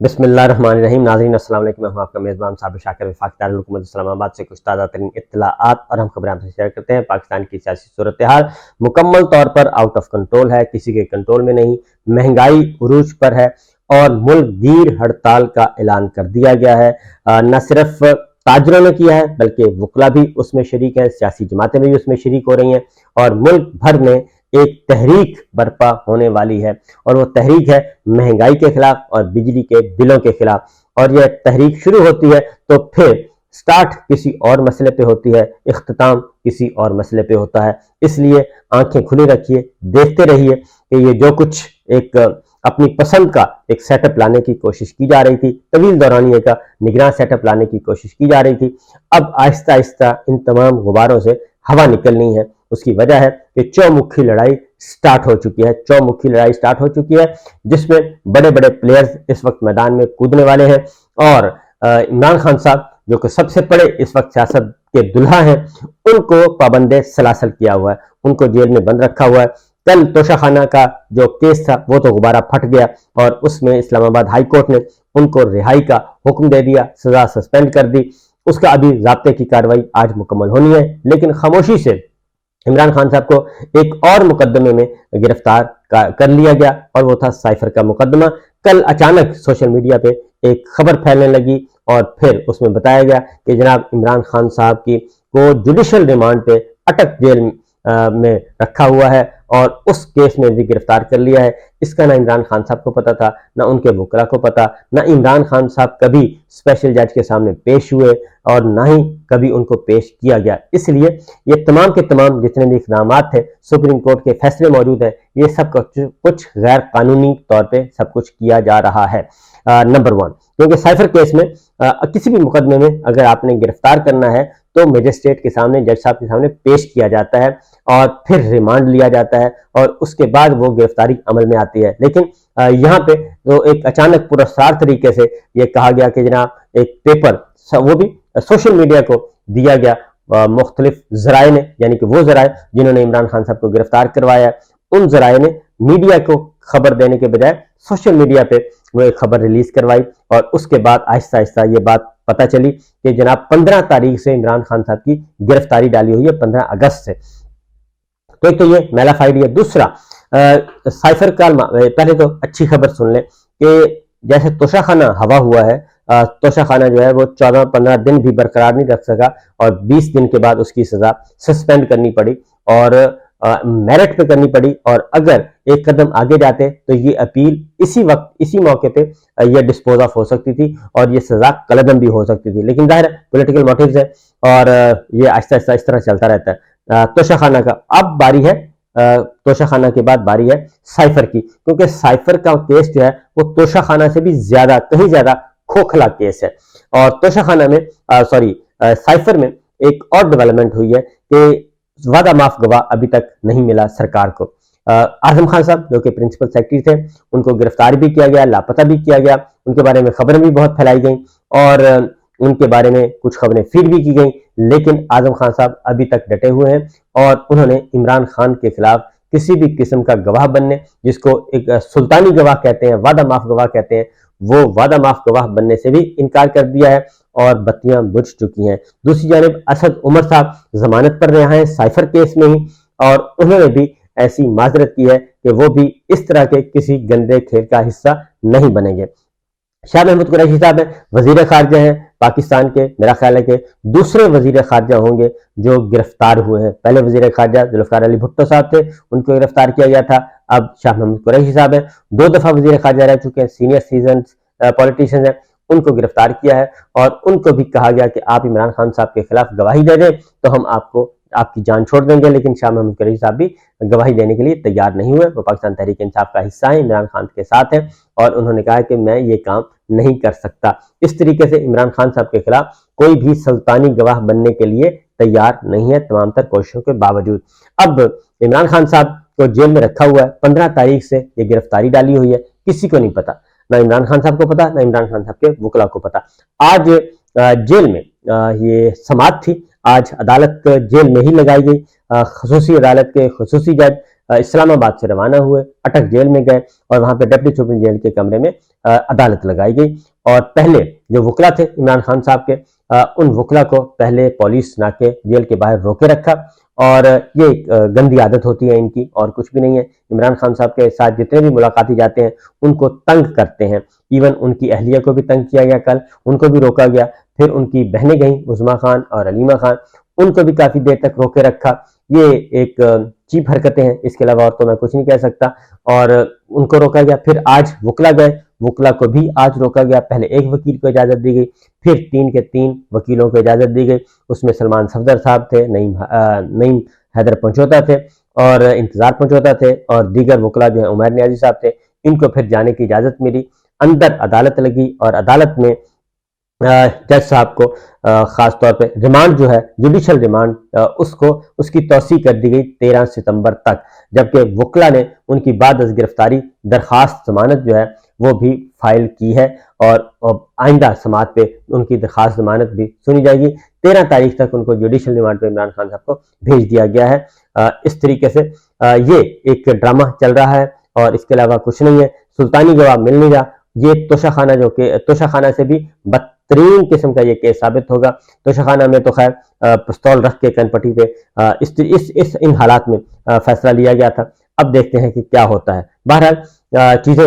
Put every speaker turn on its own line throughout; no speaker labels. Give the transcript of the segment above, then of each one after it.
بسم اللہ الرحمن الرحیم. ناظرین السلام علیکم. میں ہوں آپ کا میزبان صابر شاکر وفاق دارالحکومت اسلام آباد سے کچھ تازہ ترین اطلاعات اور ہم خبریں آپ سے شیئر کرتے ہیں. پاکستان کی سیاسی صورتحال مکمل طور پر آؤٹ آف کنٹرول ہے, کسی کے کنٹرول میں نہیں. مہنگائی عروج پر ہے اور ملک گیر ہڑتال کا اعلان کر دیا گیا ہے. نہ صرف تاجروں نے کیا ہے بلکہ وکلا بھی اس میں شریک ہیں, سیاسی جماعتیں بھی اس میں شریک ہو رہی ہیں اور ملک بھر میں ایک تحریک برپا ہونے والی ہے اور وہ تحریک ہے مہنگائی کے خلاف اور بجلی کے بلوں کے خلاف. اور یہ تحریک شروع ہوتی ہے تو پھر سٹارٹ کسی اور مسئلے پہ ہوتی ہے, اختتام کسی اور مسئلے پہ ہوتا ہے. اس لیے آنکھیں کھلی رکھیے, دیکھتے رہیے کہ یہ جو کچھ ایک اپنی پسند کا ایک سیٹ اپ لانے کی کوشش کی جا رہی تھی, طویل دورانیے کا نگراں سیٹ اپ لانے کی کوشش کی جا رہی تھی, اب آہستہ آہستہ ان تمام غباروں سے ہوا نکلنی ہے. اس کی وجہ ہے کہ چومکھی لڑائی سٹارٹ ہو چکی ہے. چومکھی لڑائی سٹارٹ ہو چکی ہے جس میں بڑے بڑے پلیئرز اس وقت میدان میں کودنے والے ہیں اور عمران خان صاحب جو کہ سب سے بڑے اس وقت سیاست کے دلہا ہیں, ان کو پابند سلاسل کیا ہوا ہے, ان کو جیل میں بند رکھا ہوا ہے. کل توشہ خانہ کا جو کیس تھا وہ تو غبارہ پھٹ گیا اور اس میں اسلام آباد ہائی کورٹ نے ان کو رہائی کا حکم دے دیا, سزا سسپینڈ کر دی. اس کا ابھی ضابطے کی کارروائی آج مکمل ہونی ہے, لیکن خاموشی سے عمران خان صاحب کو ایک اور مقدمے میں گرفتار کر لیا گیا اور وہ تھا سائفر کا مقدمہ. کل اچانک سوشل میڈیا پہ ایک خبر پھیلنے لگی اور پھر اس میں بتایا گیا کہ جناب عمران خان صاحب کی کو جوڈیشل ریمانڈ پہ اٹک جیل میں رکھا ہوا ہے اور اس کیس میں بھی گرفتار کر لیا ہے. اس کا نہ عمران خان صاحب کو پتا تھا, نہ ان کے وکلا کو پتا, نہ عمران خان صاحب کبھی اسپیشل جج کے سامنے پیش ہوئے اور نہ ہی کبھی ان کو پیش کیا گیا. اس لیے یہ تمام کے تمام جتنے بھی اقدامات تھے, سپریم کورٹ کے فیصلے موجود ہیں, یہ سب کچھ غیر قانونی طور پہ سب کچھ کیا جا رہا ہے. نمبر 1, کیونکہ سائفر کیس میں کسی بھی مقدمے میں اگر آپ نے گرفتار کرنا ہے تو میجسٹریٹ کے سامنے, جج صاحب کے سامنے پیش کیا جاتا ہے اور پھر ریمانڈ لیا جاتا ہے اور اس کے بعد وہ گرفتاری عمل میں آتی ہے. لیکن یہاں پہ تو ایک اچانک پراسرار طریقے سے یہ کہا گیا کہ جناب ایک پیپر, وہ بھی سوشل میڈیا کو دیا گیا مختلف ذرائع نے, یعنی کہ وہ ذرائع جنہوں نے عمران خان صاحب کو گرفتار کروایا, ان ذرائع نے میڈیا کو خبر دینے کے بجائے سوشل میڈیا پہ وہ ایک خبر ریلیز کروائی اور اس کے بعد آہستہ آہستہ یہ بات پتہ چلی کہ جناب 15 تاریخ سے عمران خان صاحب کی گرفتاری ڈالی ہوئی ہے, 15 اگست سے. تو ایک تو یہ میلافائڈ ہے. دوسرا سائفر کا پہلے تو اچھی خبر سن لیں کہ جیسے توشہ خانہ ہوا ہوا ہے, توشہ خانہ جو ہے وہ 14-15 دن بھی برقرار نہیں رکھ سکا اور 20 دن کے بعد اس کی سزا سسپینڈ کرنی پڑی اور میرٹ پہ کرنی پڑی. اور اگر ایک قدم آگے جاتے تو یہ اپیل اسی وقت اسی موقع پہ یہ ڈسپوز آف ہو سکتی تھی اور یہ سزا کالعدم بھی ہو سکتی تھی. لیکن ظاہر پولیٹیکل موٹیوز ہے اور یہ آہستہ آہستہ اس طرح چلتا رہتا ہے. توشہ خانہ کا اب باری ہے, توشہ خانہ کے بعد باری ہے سائفر کی, کیونکہ سائفر کا کیس جو ہے وہ توشہ خانہ سے بھی زیادہ, کہیں زیادہ کھوکھلا کیس ہے. اور توشہ خانہ میں سائفر میں ایک اور ڈیولپمنٹ ہوئی ہے کہ وعدہ معاف گواہ ابھی تک نہیں ملا سرکار کو. اعظم خان صاحب جو کہ پرنسپل سیکرٹری تھے, ان کو گرفتار بھی کیا گیا, لاپتہ بھی کیا گیا, ان کے بارے میں خبریں بھی بہت پھیلائی گئیں اور ان کے بارے میں کچھ خبریں فیڈ بھی کی گئیں. لیکن اعظم خان صاحب ابھی تک ڈٹے ہوئے ہیں اور انہوں نے عمران خان کے خلاف کسی بھی قسم کا گواہ بننے, جس کو ایک سلطانی گواہ کہتے ہیں, وعدہ معاف گواہ کہتے ہیں, وہ وعدہ معاف گواہ بننے سے بھی انکار کر دیا ہے اور بتیاں بجھ چکی ہیں. دوسری جانب اسد عمر صاحب ضمانت پر رہے ہیں سائفر کیس میں ہی اور انہوں نے بھی ایسی معذرت کی ہے کہ وہ بھی اس طرح کے کسی گندے کھیل کا حصہ نہیں بنیں گے. شاہ محمود قریشی صاحب ہیں, وزیر خارجہ ہیں پاکستان کے, میرا خیال ہے کہ دوسرے وزیر خارجہ ہوں گے جو گرفتار ہوئے ہیں. پہلے وزیر خارجہ ذوالفقار علی بھٹو صاحب تھے, ان کو گرفتار کیا گیا تھا. اب شاہ محمود قریشی صاحب ہیں, 2 دفعہ وزیر خارجہ رہ چکے ہیں, سینئر سیزنز پولیٹیشین ہیں, ان کو گرفتار کیا ہے اور ان کو بھی کہا گیا کہ آپ عمران خان صاحب کے خلاف گواہی دے دیں تو ہم آپ کی جان چھوڑ دیں گے. لیکن شاہ محمود قریشی صاحب بھی گواہی دینے کے لیے تیار نہیں ہوئے. وہ پاکستان تحریک انصاف کا حصہ ہیں, عمران خان کے ساتھ ہیں اور انہوں نے کہا کہ میں یہ کام نہیں کر سکتا. اس طریقے سے عمران خان صاحب کے خلاف کوئی بھی سلطانی گواہ بننے کے لیے تیار نہیں ہے تمام تر کوششوں کے باوجود. اب عمران خان صاحب کو جیل میں رکھا ہوا ہے, 15 تاریخ سے یہ گرفتاری ڈالی ہوئی ہے, کسی کو نہیں پتا, نہ عمران خان صاحب کو پتا, نہ عمران خان صاحب کے وکلا کو پتا. آج جیل میں یہ سماعت تھی, آج عدالت جیل میں ہی لگائی گئی. خصوصی عدالت کے خصوصی جج اسلام آباد سے روانہ ہوئے، اٹک جیل میں گئے اور وہاں پہ ڈپٹی سپرنٹینڈنٹ جیل کے کمرے میں عدالت لگائی گئی، اور پہلے جو وکلا تھے عمران خان صاحب کے، ان وکلا کو پہلے پولیس ناکے جیل کے باہر روکے رکھا، اور یہ ایک گندی عادت ہوتی ہے ان کی اور کچھ بھی نہیں ہے۔ عمران خان صاحب کے ساتھ جتنے بھی ملاقاتی جاتے ہیں ان کو تنگ کرتے ہیں، ایون ان کی اہلیہ کو بھی تنگ کیا گیا، کل ان کو بھی روکا گیا، پھر ان کی بہنیں گئیں عظمیٰ خان اور علیمہ خان، ان کو بھی کافی دیر تک روکے رکھا۔ یہ ایک چیپ حرکتیں ہیں، اس کے علاوہ اور تو میں کچھ نہیں کہہ سکتا، اور ان کو روکا گیا۔ پھر آج وکلا گئے، وکلا کو بھی آج روکا گیا، پہلے ایک وکیل کو اجازت دی گئی، پھر 3 کے 3 وکیلوں کو اجازت دی گئی، اس میں سلمان صفدر صاحب تھے، نعیم حیدر پنچوتا تھے اور انتظار پنچوتا تھے، اور دیگر وکلا جو ہیں عمیر نیازی صاحب تھے، ان کو پھر جانے کی اجازت ملی۔ اندر عدالت لگی اور عدالت میں جج صاحب کو خاص طور پہ ریمانڈ جو ہے جوڈیشل ریمانڈ اس کی توسیع کر دی گئی 13 ستمبر تک، جبکہ وکلا نے ان کی بعد از گرفتاری درخواست ضمانت جو ہے وہ بھی فائل کی ہے، اور آئندہ سماعت پہ ان کی درخواست ضمانت بھی سنی جائے گی۔ 13 تاریخ تک ان کو جوڈیشل ریمانڈ پہ عمران خان صاحب کو بھیج دیا گیا ہے۔ اس طریقے سے یہ ایک ڈرامہ چل رہا ہے اور اس کے علاوہ کچھ نہیں ہے۔ سلطانی گواہ مل نہیں رہا، یہ توشہ خانہ جو کہ توشہ خانہ سے بھی بدترین قسم کا یہ کیس ثابت ہوگا۔ توشہ خانہ میں تو خیر پستول رکھ کے کن پٹی پہ ان حالات میں فیصلہ لیا گیا تھا، اب دیکھتے ہیں کہ کیا ہوتا ہے۔ بہرحال چیزیں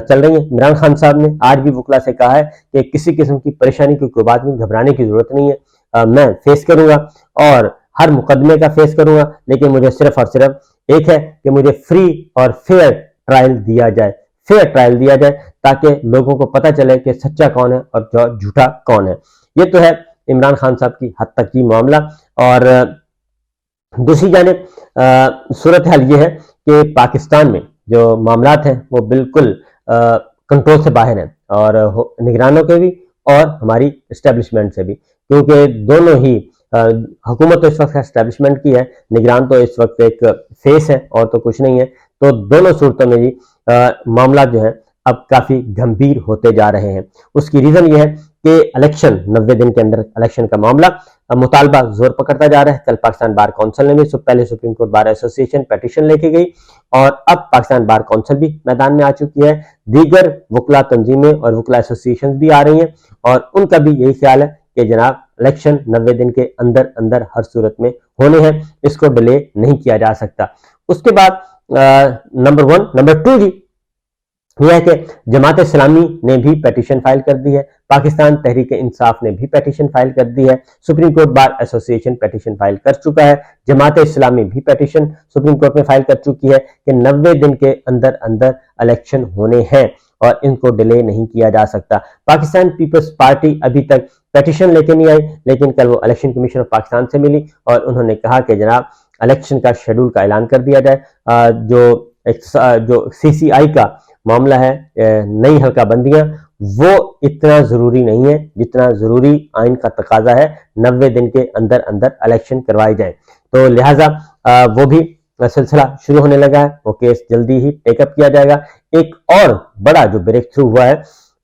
چل رہی ہیں۔ عمران خان صاحب نے آج بھی وکلا سے کہا ہے کہ کسی قسم کی پریشانی کی کوئی بات نہیں، گھبرانے کی ضرورت نہیں ہے، میں فیس کروں گا اور ہر مقدمے کا فیس کروں گا، لیکن مجھے صرف اور صرف ایک ہے کہ مجھے فری اور فیئر ٹرائل دیا جائے، تاکہ لوگوں کو پتہ چلے کہ سچا کون ہے اور جھوٹا کون ہے۔ یہ تو ہے عمران خان صاحب کی حد تک کی معاملہ، اور دوسری جانب صورتحال یہ ہے کہ پاکستان میں جو معاملات ہیں وہ بالکل کنٹرول سے باہر ہیں، اور نگرانوں کے بھی اور ہماری اسٹیبلشمنٹ سے بھی، کیونکہ دونوں ہی حکومت تو اس وقت اسٹیبلشمنٹ کی ہے، نگران تو اس وقت ایک فیس ہے اور تو کچھ نہیں ہے، تو دونوں صورتوں میں جی معاملات جو ہیں اب کافی گھمبیر ہوتے جا رہے ہیں۔ اس کی ریزن یہ ہے کہ الیکشن 90 دن کے اندر الیکشن کا معاملہ مطالبہ زور پکڑتا جا رہا ہے۔ کل پاکستان بار کونسل نے بھی پہلے سپریم کورٹ بار ایسوسی ایشن پیٹیشن لے کے گئی، اور اب پاکستان بار کونسل بھی میدان میں آ چکی ہے، دیگر وکلا تنظیمیں اور وکلا ایسوسی ایشن بھی آ رہی ہیں، اور ان کا بھی یہی خیال ہے کہ جناب الیکشن 90 دن کے اندر اندر ہر صورت میں ہونے ہیں، اس کو ڈیلے نہیں کیا جا سکتا۔ اس کے بعد نمبر 2 جی یہ ہے کہ جماعت اسلامی نے بھی پیٹیشن فائل کر دی ہے، پاکستان تحریک انصاف نے بھی پیٹیشن فائل کر دی ہے، سپریم کورٹ بار ایسوسی ایشن پیٹیشن فائل کر چکا ہے، جماعت اسلامی بھی پیٹیشن سپریم کورٹ میں فائل کر چکی ہے کہ 90 دن کے اندر اندر الیکشن ہونے ہیں اور ان کو ڈیلے نہیں کیا جا سکتا۔ پاکستان پیپلز پارٹی ابھی تک پیٹیشن لے کے نہیں آئی، لیکن کل وہ الیکشن کمیشن آف پاکستان سے ملی اور انہوں نے کہا کہ جناب الیکشن کا شیڈول کا اعلان کر دیا جائے۔ جو سی سی آئی کا معاملہ ہے، نئی حلقہ بندیاں، وہ اتنا ضروری نہیں ہے جتنا ضروری آئین کا تقاضا ہے، 90 دن کے اندر اندر الیکشن کروائے جائیں، تو لہٰذا وہ بھی سلسلہ شروع ہونے لگا ہے، وہ کیس جلدی ہی ٹیک اپ کیا جائے گا۔ ایک اور بڑا جو بریک تھرو ہوا ہے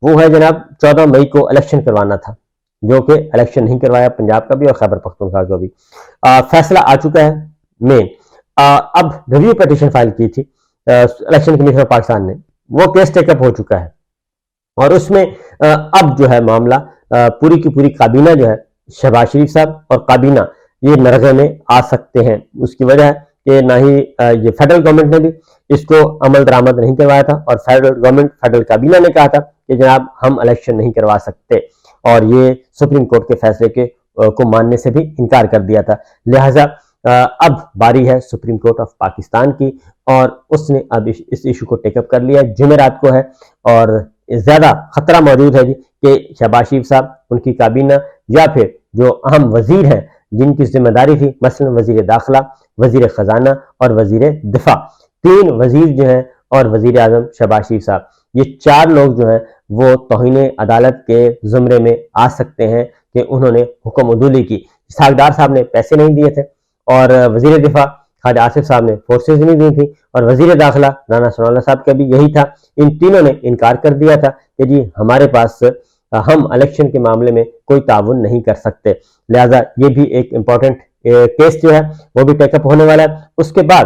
وہ ہے جناب 14 مئی کو الیکشن کروانا تھا، جو کہ الیکشن نہیں کروایا پنجاب کا بھی اور خیبر پختونخوا کا بھی۔ فیصلہ آ چکا ہے میں اب ریویو پیٹیشن فائل کی تھی الیکشن کمیشن آف پاکستان نے، وہ کیس ٹیک اپ ہو چکا ہے، اور اس میں اب جو ہے معاملہ پوری کی پوری کابینہ جو ہے شہباز شریف صاحب اور کابینہ یہ مرغے میں آ سکتے ہیں۔ اس کی وجہ ہے کہ نہ ہی یہ فیڈرل گورنمنٹ نے بھی اس کو عمل درآمد نہیں کروایا تھا، اور فیڈرل کابینہ نے کہا تھا کہ جناب ہم الیکشن نہیں کروا سکتے، اور یہ سپریم کورٹ کے فیصلے کو ماننے سے بھی انکار کر دیا تھا۔ لہٰذا اب باری ہے سپریم کورٹ آف پاکستان کی، اور اس نے اب اس ایشو کو ٹیک اپ کر لیا ہے، جمعرات کو ہے، اور زیادہ خطرہ موجود ہے کہ شہباز شریف صاحب، ان کی کابینہ، یا پھر جو اہم وزیر ہیں جن کی ذمہ داری تھی، مثلا وزیر داخلہ، وزیر خزانہ اور وزیر دفاع، 3 وزیر جو ہیں، اور وزیر اعظم شہباز شریف صاحب، یہ 4 لوگ جو ہیں وہ توہین عدالت کے زمرے میں آ سکتے ہیں کہ انہوں نے حکم عدولی کی۔ اسحاق ڈار صاحب نے پیسے نہیں دیے تھے، اور وزیر دفاع خواجہ آصف صاحب نے فورسز نہیں دی تھی، اور وزیر داخلہ رانا ثناء اللہ صاحب کا بھی یہی تھا۔ ان تینوں نے انکار کر دیا تھا کہ جی ہمارے پاس ہم الیکشن کے معاملے میں کوئی تعاون نہیں کر سکتے، لہٰذا یہ بھی ایک امپورٹنٹ کیس جو ہے وہ بھی ٹیک اپ ہونے والا ہے۔ اس کے بعد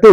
2,